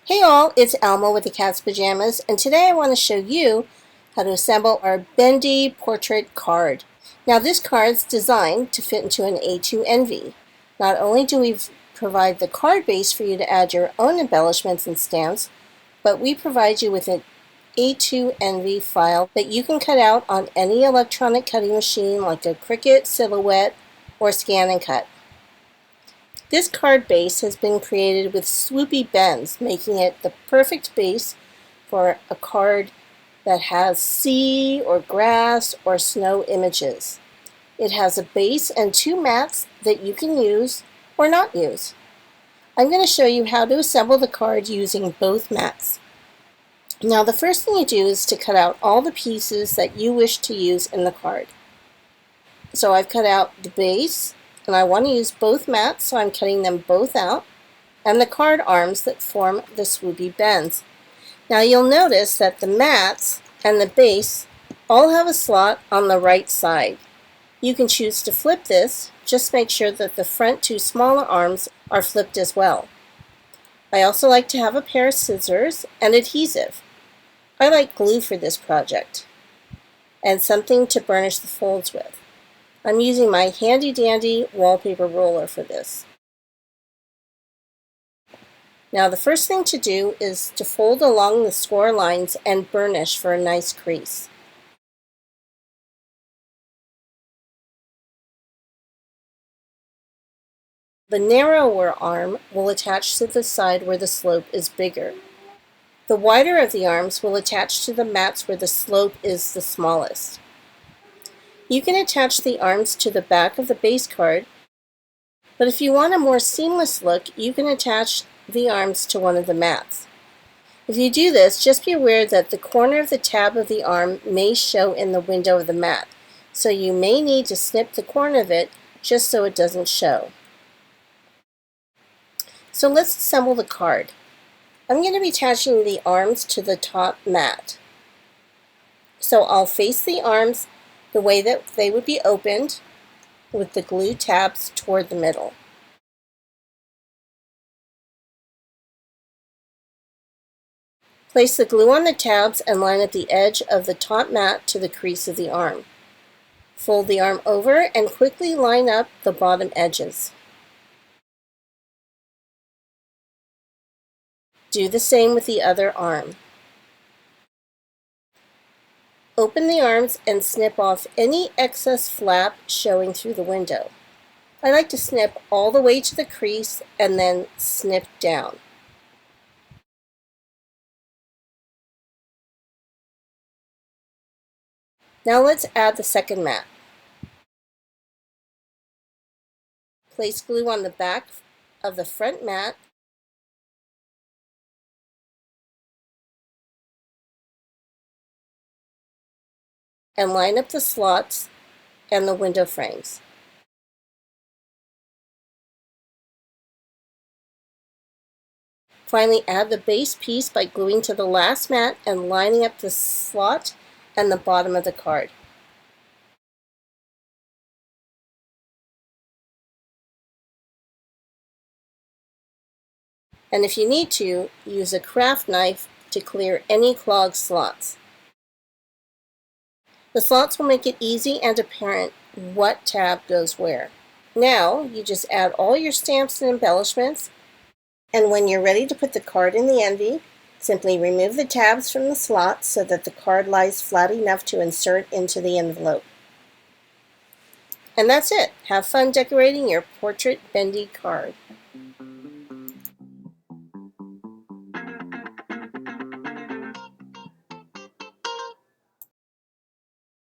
Hey all, it's Alma with the Cat's Pajamas, and today I want to show you how to assemble our Bendy Portrait Card. Now this card is designed to fit into an A2 envie. Not only do we provide the card base for you to add your own embellishments and stamps, but we provide you with an A2 envie file that you can cut out on any electronic cutting machine like a Cricut, Silhouette, or Scanncut. This card base has been created with swoopy bends, making it the perfect base for a card that has sea or grass or snow images. It has a base and two mats that you can use or not use. I'm going to show you how to assemble the card using both mats. Now the first thing you do is to cut out all the pieces that you wish to use in the card. So I've cut out the base, and I want to use both mats, so I'm cutting them both out, and the card arms that form the swoopy bends. Now you'll notice that the mats and the base all have a slot on the right side. You can choose to flip this, just make sure that the front two smaller arms are flipped as well. I also like to have a pair of scissors and adhesive. I like glue for this project, and something to burnish the folds with. I'm using my handy dandy wallpaper roller for this. Now the first thing to do is to fold along the score lines and burnish for a nice crease. The narrower arm will attach to the side where the slope is bigger. The wider of the arms will attach to the mats where the slope is the smallest. You can attach the arms to the back of the base card, but if you want a more seamless look, you can attach the arms to one of the mats. If you do this, just be aware that the corner of the tab of the arm may show in the window of the mat, so you may need to snip the corner of it just so it doesn't show. So let's assemble the card. I'm going to be attaching the arms to the top mat. So I'll face the arms the way that they would be opened, with the glue tabs toward the middle. Place the glue on the tabs and line up the edge of the top mat to the crease of the arm. Fold the arm over and quickly line up the bottom edges. Do the same with the other arm. Open the arms and snip off any excess flap showing through the window. I like to snip all the way to the crease and then snip down. Now let's add the second mat. Place glue on the back of the front mat and line up the slots and the window frames. Finally, add the base piece by gluing to the last mat and lining up the slot and the bottom of the card. And if you need to, use a craft knife to clear any clogged slots. The slots will make it easy and apparent what tab goes where. Now, you just add all your stamps and embellishments, and when you're ready to put the card in the envie, simply remove the tabs from the slots so that the card lies flat enough to insert into the envelope. And that's it. Have fun decorating your Portrait Bendy card.